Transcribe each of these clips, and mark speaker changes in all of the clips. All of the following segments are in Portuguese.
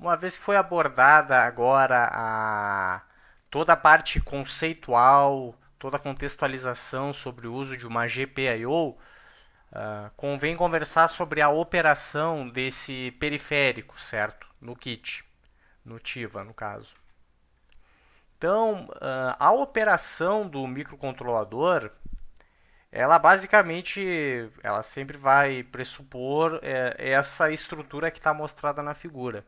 Speaker 1: uma vez que foi abordada agora toda a parte conceitual, toda a contextualização sobre o uso de uma GPIO, convém conversar sobre a operação desse periférico, certo? No kit, no TIVA, no caso. Então, a operação do microcontrolador, ela basicamente, ela sempre vai pressupor essa estrutura que está mostrada na figura.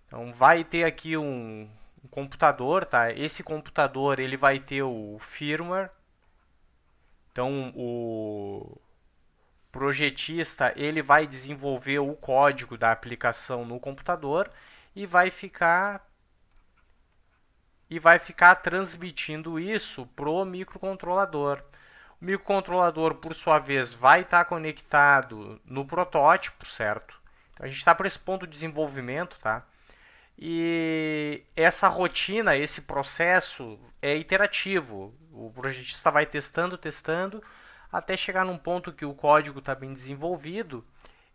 Speaker 1: Então, vai ter aqui um computador, tá? Esse computador ele vai ter o firmware. Então, o projetista ele vai desenvolver o código da aplicação no computador e vai ficar transmitindo isso pro microcontrolador. O microcontrolador, por sua vez, vai estar conectado no protótipo, certo? Então, a gente está por esse ponto de desenvolvimento, tá? E essa rotina, esse processo é iterativo. O projetista vai testando, testando, até chegar num ponto que o código está bem desenvolvido.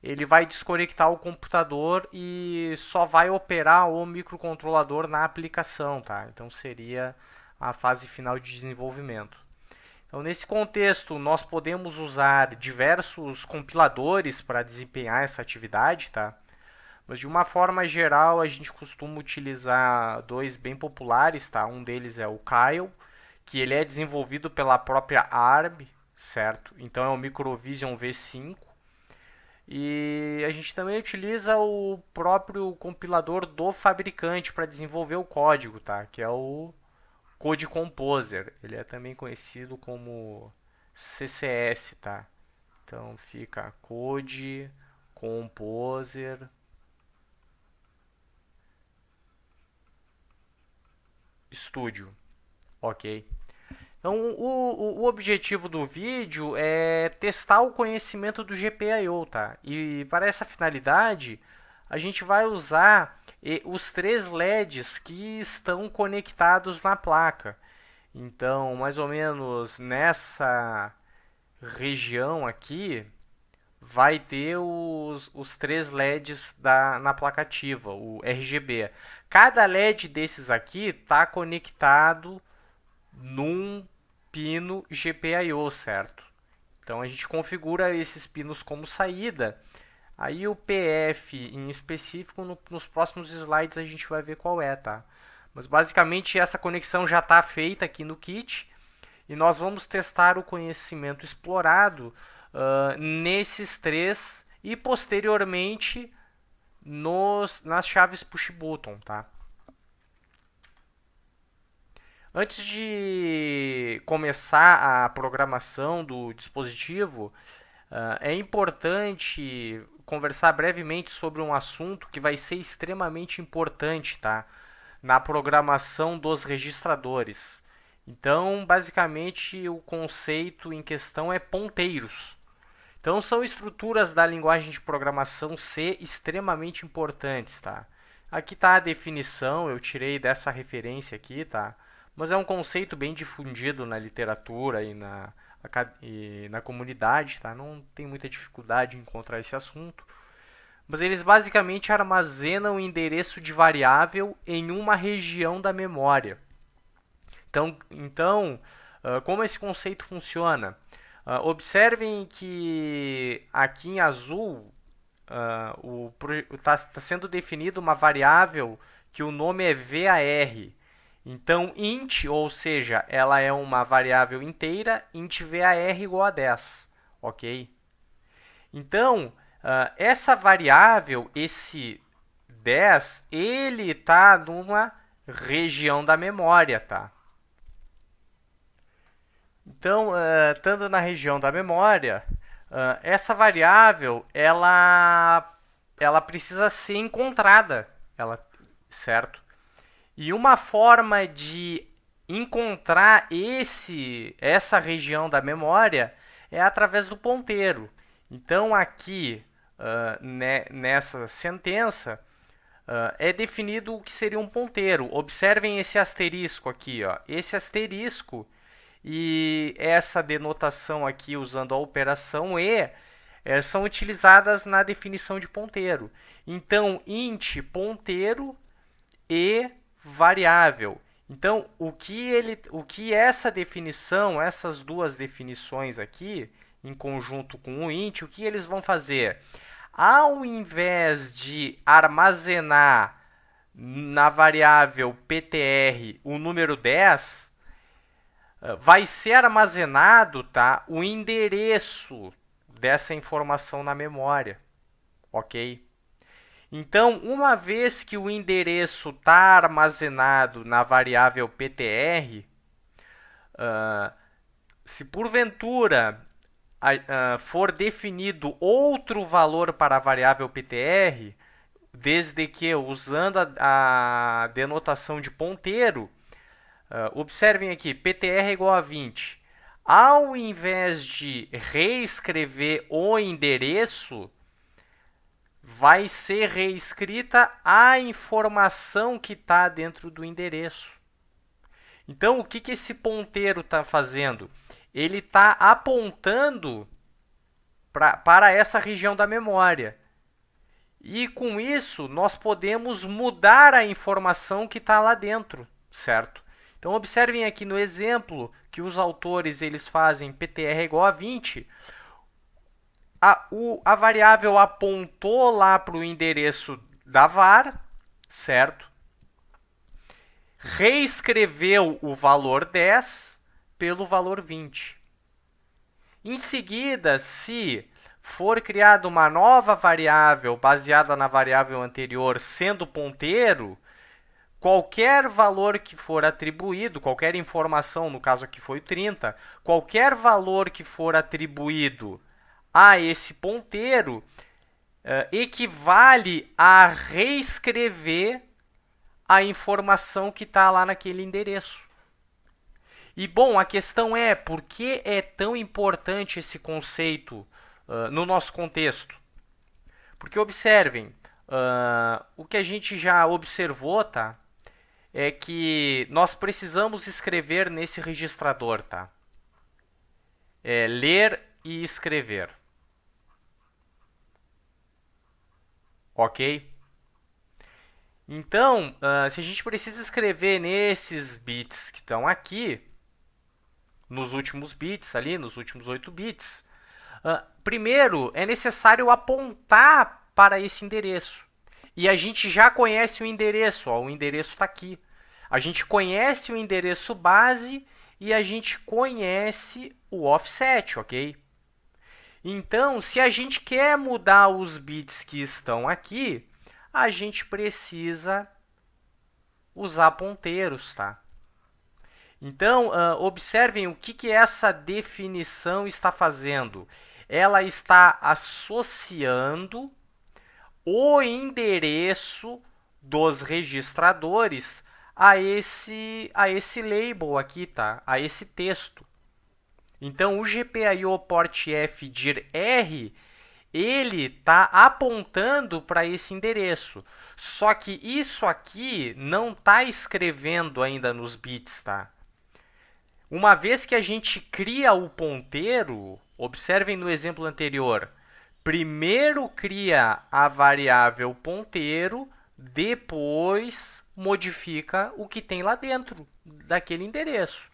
Speaker 1: Ele vai desconectar o computador e só vai operar o microcontrolador na aplicação, tá? Então seria a fase final de desenvolvimento. Então, nesse contexto, nós podemos usar diversos compiladores para desempenhar essa atividade, tá? Mas de uma forma geral, a gente costuma utilizar dois bem populares, tá? Um deles é o Kyle, que ele é desenvolvido pela própria ARM, certo? Então é o Microvision V5. E a gente também utiliza o próprio compilador do fabricante para desenvolver o código, tá? Que é o Code Composer. Ele é também conhecido como CCS, tá? Então fica Code Composer Studio, ok? Então, o objetivo do vídeo é testar o conhecimento do GPIO, tá? E para essa finalidade, a gente vai usar os três LEDs que estão conectados na placa. Então, mais ou menos nessa região aqui, vai ter os três LEDs na placa ativa, o RGB. Cada LED desses aqui está conectado num pino GPIO, certo? Então a gente configura esses pinos como saída. Aí o PF em específico, nos próximos slides a gente vai ver qual é, tá? Mas basicamente essa conexão já está feita aqui no kit e nós vamos testar o conhecimento explorado nesses três e posteriormente nas chaves push button, tá? Antes de começar a programação do dispositivo, é importante conversar brevemente sobre um assunto que vai ser extremamente importante, tá? Na programação dos registradores. Então, basicamente, o conceito em questão é ponteiros. Então, são estruturas da linguagem de programação C extremamente importantes, tá? Aqui está a definição, eu tirei dessa referência aqui, tá? Mas é um conceito bem difundido na literatura e na comunidade, tá? Não tem muita dificuldade em encontrar esse assunto. Mas eles basicamente armazenam o endereço de variável em uma região da memória. Então, como esse conceito funciona? Observem que aqui em azul está sendo definida uma variável que o nome é var. Então, int, ou seja, ela é uma variável inteira, int var igual a 10, ok? Então, essa variável, esse 10, ele está numa região da memória, tá? Então, estando na região da memória, essa variável, ela precisa ser encontrada, certo? E uma forma de encontrar essa região da memória é através do ponteiro. Então, aqui, nessa sentença, é definido o que seria um ponteiro. Observem esse asterisco aqui. Ó. Esse asterisco e essa denotação aqui usando a operação E são utilizadas na definição de ponteiro. Então, int, ponteiro e variável. Então, o que essa definição, essas duas definições aqui, em conjunto com o int, o que eles vão fazer? Ao invés de armazenar na variável ptr o número 10, vai ser armazenado, tá, o endereço dessa informação na memória, ok? Então, uma vez que o endereço está armazenado na variável ptr, se porventura for definido outro valor para a variável ptr, desde que usando a denotação de ponteiro, observem aqui, ptr é igual a 20. Ao invés de reescrever o endereço, vai ser reescrita a informação que está dentro do endereço. Então, o que esse ponteiro está fazendo? Ele está apontando para essa região da memória. E com isso, nós podemos mudar a informação que está lá dentro, certo? Então, observem aqui no exemplo que os autores eles fazem ptr é igual a 20. A variável apontou lá para o endereço da var, certo? Reescreveu o valor 10 pelo valor 20. Em seguida, se for criada uma nova variável baseada na variável anterior, sendo ponteiro, qualquer valor que for atribuído, qualquer informação, no caso aqui foi 30, qualquer valor que for atribuído a esse ponteiro equivale a reescrever a informação que está lá naquele endereço. E, bom, a questão é, por que é tão importante esse conceito no nosso contexto? Porque, observem, o que a gente já observou, tá? É que nós precisamos escrever nesse registrador, tá? Ler e escrever. Ok? Então, se a gente precisa escrever nesses bits que estão aqui, nos últimos bits ali, nos últimos 8 bits, primeiro é necessário apontar para esse endereço. E a gente já conhece o endereço, ó, o endereço está aqui. A gente conhece o endereço base e a gente conhece o offset, ok? Então, se a gente quer mudar os bits que estão aqui, a gente precisa usar ponteiros, tá? Então, observem o que essa definição está fazendo. Ela está associando o endereço dos registradores a esse label aqui, tá? A esse texto. Então, o GPIO port F dir R, ele está apontando para esse endereço. Só que isso aqui não está escrevendo ainda nos bits, tá? Uma vez que a gente cria o ponteiro, observem no exemplo anterior, primeiro cria a variável ponteiro, depois modifica o que tem lá dentro daquele endereço.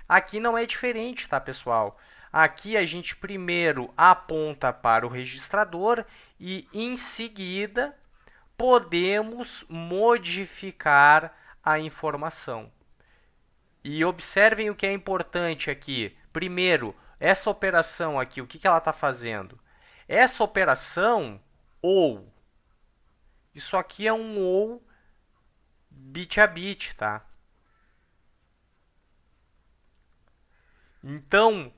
Speaker 1: Aqui não é diferente, tá, pessoal? Aqui a gente primeiro aponta para o registrador e, em seguida, podemos modificar a informação. E observem o que é importante aqui. Primeiro, essa operação aqui, o que ela está fazendo? Essa operação, ou, isso aqui é um ou bit a bit, tá? Então,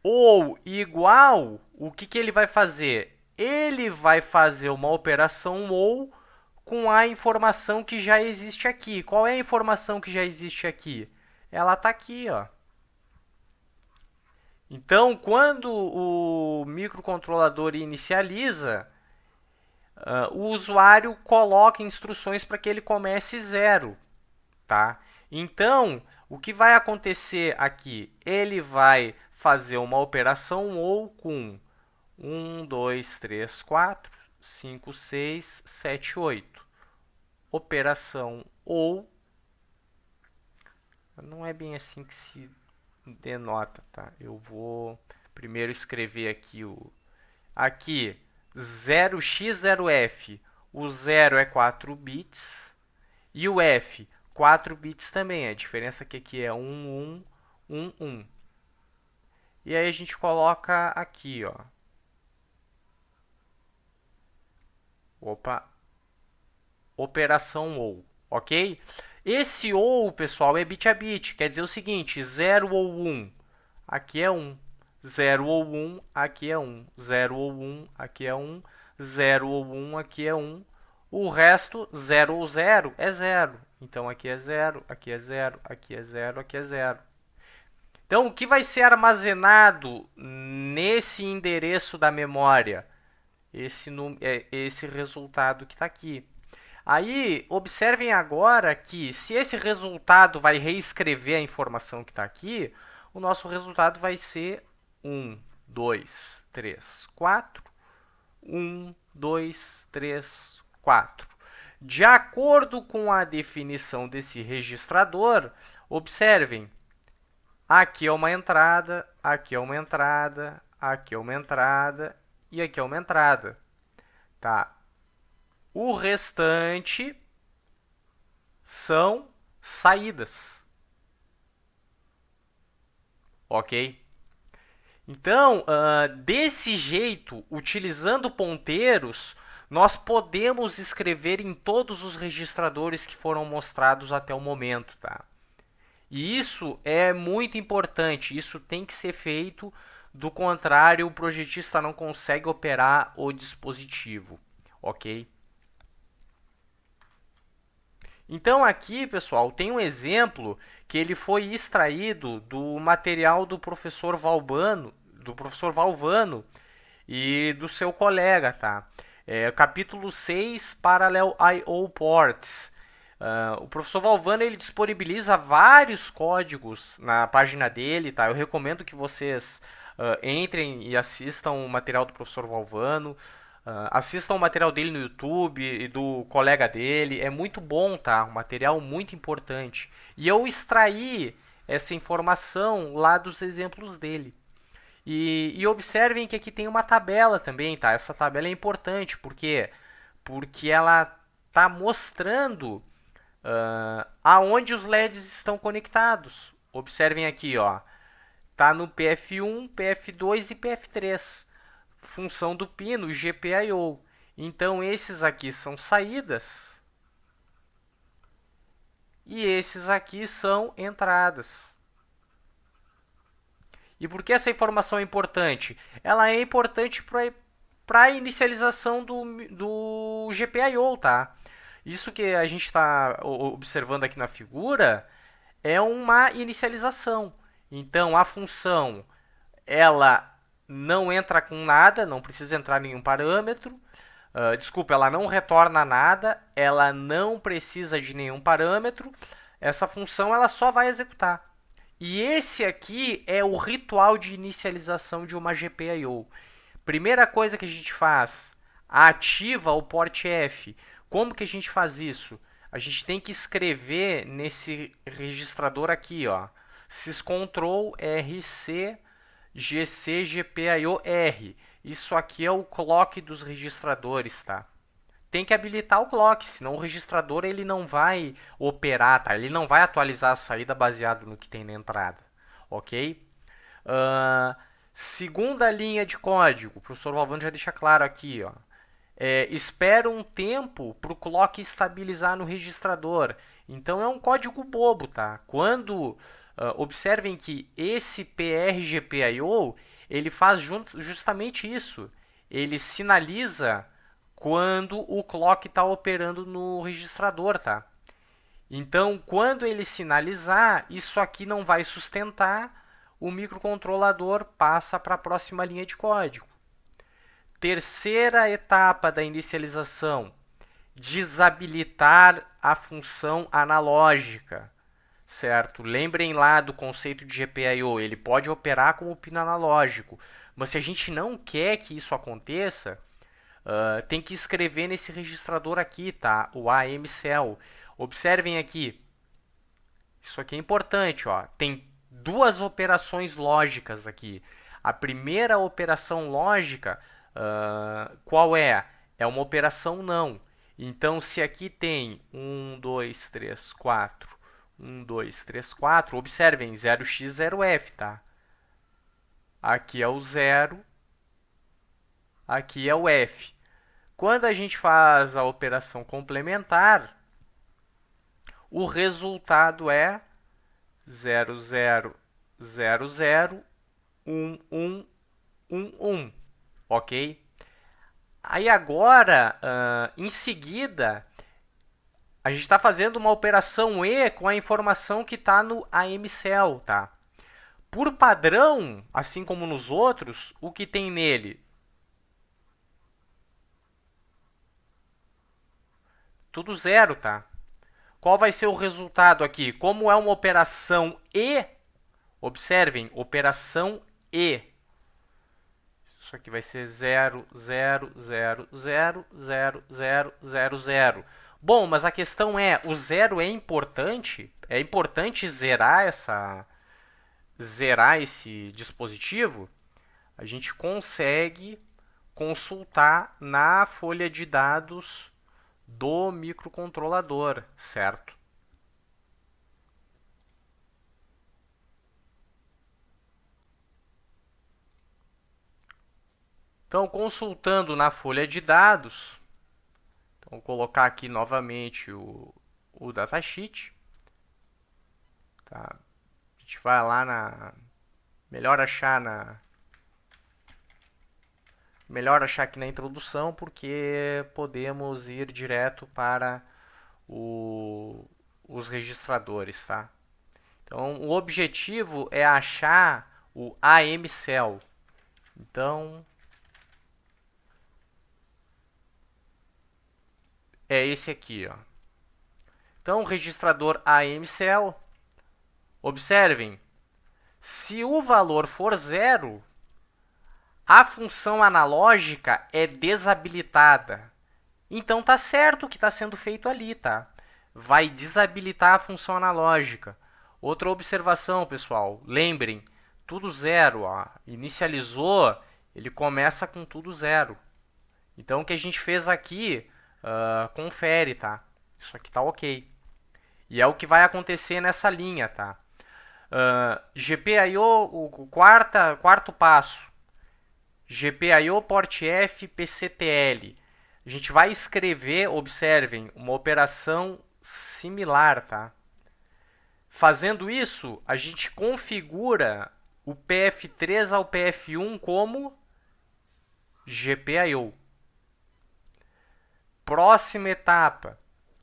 Speaker 1: ou igual, o que ele vai fazer? Ele vai fazer uma operação ou com a informação que já existe aqui. Qual é a informação que já existe aqui? Ela está aqui, ó. Então, quando o microcontrolador inicializa, o usuário coloca instruções para que ele comece 0, tá? Então, o que vai acontecer aqui? Ele vai fazer uma operação ou com 1, 2, 3, 4, 5, 6, 7, 8. Operação OU. Não é bem assim que se denota, tá? Eu vou primeiro escrever aqui aqui 0x0f. O 0 é 4 bits e o f 4 bits também. A diferença aqui é 1, 1, 1, 1. E aí a gente coloca aqui, ó. Opa. Operação OU, ok? Esse OU, pessoal, é bit a bit. Quer dizer o seguinte, 0 ou 1, aqui é 1. 0 ou 1, aqui é 1. 0 ou 1, aqui é 1. 0 ou 1, aqui é 1. O resto, 0 ou 0, é 0. Então, aqui é 0, aqui é 0, aqui é 0, aqui é 0. Então, o que vai ser armazenado nesse endereço da memória? Esse resultado que está aqui. Aí, observem agora que se esse resultado vai reescrever a informação que está aqui, o nosso resultado vai ser 1, 2, 3, 4. 1, 2, 3, 4. De acordo com a definição desse registrador, observem, aqui é uma entrada, aqui é uma entrada, aqui é uma entrada e aqui é uma entrada. Tá? O restante são saídas. Ok? Então, desse jeito, utilizando ponteiros, nós podemos escrever em todos os registradores que foram mostrados até o momento. Tá? E isso é muito importante, isso tem que ser feito, do contrário, o projetista não consegue operar o dispositivo. Ok? Então aqui, pessoal, tem um exemplo que ele foi extraído do material do professor Valvano e do seu colega, tá? Capítulo 6, Parallel I/O Ports. O professor Valvano ele disponibiliza vários códigos na página dele, tá? Eu recomendo que vocês entrem e assistam o material do professor Valvano. Assistam o material dele no YouTube e do colega dele. É muito bom, tá? Um material muito importante. E eu extraí essa informação lá dos exemplos dele. E observem que aqui tem uma tabela também, tá? Essa tabela é importante, porque ela está mostrando aonde os LEDs estão conectados. Observem aqui, ó. Tá no PF1, PF2 e PF3. Função do pino GPIO. Então, esses aqui são saídas e esses aqui são entradas. E por que essa informação é importante? Ela é importante para a inicialização do GPIO, tá? Isso que a gente está observando aqui na figura é uma inicialização. Então, a função ela não entra com nada, não precisa entrar nenhum parâmetro. Desculpa, ela não retorna nada, ela não precisa de nenhum parâmetro. Essa função ela só vai executar. E esse aqui é o ritual de inicialização de uma GPIO. Primeira coisa que a gente faz, ativa o port F. Como que a gente faz isso? A gente tem que escrever nesse registrador aqui, ó, syscontrol rc gc GPIO R. Isso aqui é o clock dos registradores, tá? Tem que habilitar o clock, senão o registrador ele não vai operar, tá? Ele não vai atualizar a saída baseado no que tem na entrada, ok? Segunda linha de código, o professor Valvano já deixa claro aqui, ó. Espera um tempo para o clock estabilizar no registrador. Então é um código bobo, tá? Quando observem que esse PRGPIO ele faz justamente isso. Ele sinaliza quando o clock está operando no registrador, tá? Então, quando ele sinalizar, isso aqui não vai sustentar, o microcontrolador passa para a próxima linha de código. Terceira etapa da inicialização, desabilitar a função analógica. certo? Lembrem lá do conceito de GPIO, ele pode operar como pino analógico, mas se a gente não quer que isso aconteça, tem que escrever nesse registrador aqui, tá? O AMCell. Observem aqui, isso aqui é importante, ó. Tem duas operações lógicas aqui. A primeira operação lógica, qual é? É uma operação não. Então, se aqui tem 1, 2, 3, 4, 1, 2, 3, 4, observem, 0x, 0f, tá? Aqui é o 0, aqui é o f. Quando a gente faz a operação complementar, o resultado é 0, 0, 0, 0, 1, 1, 1, 1, ok? Aí agora, em seguida, a gente está fazendo uma operação E com a informação que está no AMCell, tá? Por padrão, assim como nos outros, o que tem nele? Tudo zero, tá? Qual vai ser o resultado aqui? Como é uma operação E, observem, operação E. Isso aqui vai ser 0, 0, 0, 0, 0, 0, 0, 0. Bom, mas a questão é, o zero é importante? É importante zerar esse dispositivo? A gente consegue consultar na folha de dados do microcontrolador, certo? Então, consultando na folha de dados, então, vou colocar aqui novamente o datasheet. Tá? A gente vai lá na... Melhor achar aqui na introdução, porque podemos ir direto para os registradores, tá? Então, o objetivo é achar o AMCell. Então, é esse aqui, ó. Então, o registrador AMCell, observem, se o valor for zero, a função analógica é desabilitada. Então tá certo o que está sendo feito ali, tá? Vai desabilitar a função analógica. Outra observação, pessoal, lembrem, tudo zero, ó. Inicializou, ele começa com tudo zero. Então o que a gente fez aqui, confere, tá? Isso aqui tá ok. E é o que vai acontecer nessa linha, tá? GPIO, o quarto passo. GPIO port F PCTL. A gente vai escrever, observem, uma operação similar, tá? Fazendo isso, a gente configura o PF3 ao PF1 como GPIO. Próxima etapa.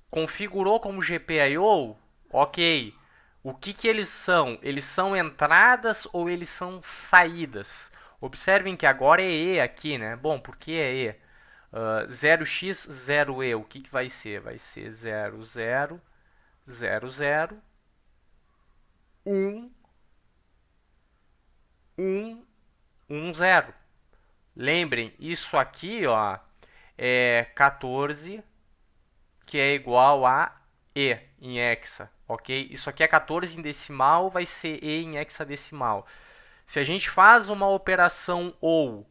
Speaker 1: Configurou como GPIO? Ok. O que eles são? Eles são entradas ou eles são saídas? Observem que agora é E aqui, né? Bom, por que é E? 0x, 0e. O que vai ser? Vai ser 0, 0, 0, 0, 1, 1, 1, 0. Lembrem, isso aqui, ó, é 14, que é igual a E em hexa, ok? Isso aqui é 14 em decimal, vai ser E em hexadecimal. Se a gente faz uma operação OU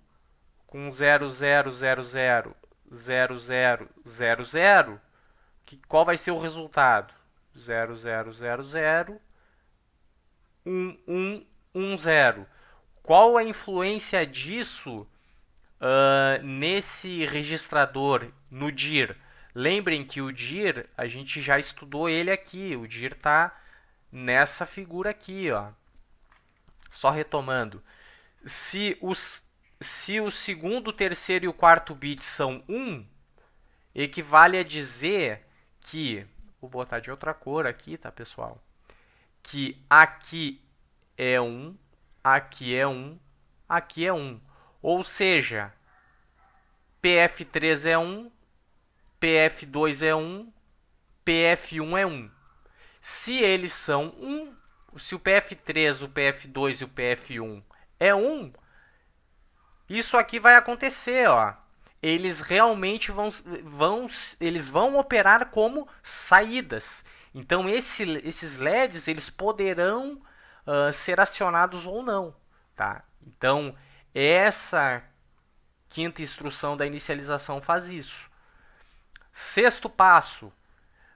Speaker 1: com 0, 0, 0, 0, 0, 0, 0, 0, qual vai ser o resultado? 0, 0, 0, 0, 1, 1, 1, 0. Qual a influência disso nesse registrador, no DIR? Lembrem que o DIR, a gente já estudou ele aqui. O DIR está nessa figura aqui, ó. Só retomando. Se o segundo, terceiro e o quarto bit são 1, equivale a dizer que... Vou botar de outra cor aqui, tá, pessoal? Que aqui é 1, aqui é 1, aqui é 1. Ou seja, PF3 é 1, PF2 é 1, PF1 é 1. Se eles são 1, se o PF3, o PF2 e o PF1 é 1, isso aqui vai acontecer, ó. Eles realmente eles vão operar como saídas. Então esses LEDs eles poderão ser acionados ou não, tá? Então essa quinta instrução da inicialização faz isso. Sexto passo,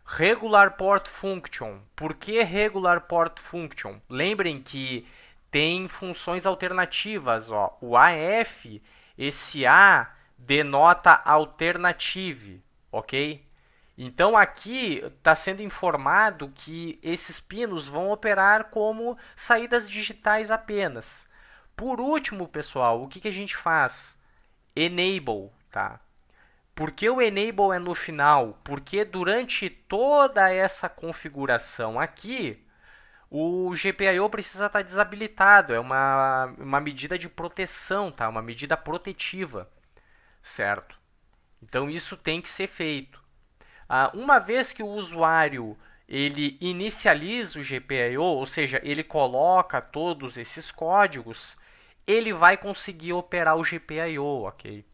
Speaker 1: regular port function. Por que regular port function? Lembrem que tem funções alternativas, ó. O AF, esse A denota alternative, ok? Então aqui está sendo informado que esses pinos vão operar como saídas digitais apenas. Por último, pessoal, o que a gente faz? Enable, tá? Por que o enable é no final? Porque durante toda essa configuração aqui, o GPIO precisa estar desabilitado. É uma medida de proteção, tá? Uma medida protetiva, certo? Então isso tem que ser feito. Uma vez que o usuário ele inicializa o GPIO, ou seja, ele coloca todos esses códigos, ele vai conseguir operar o GPIO, ok?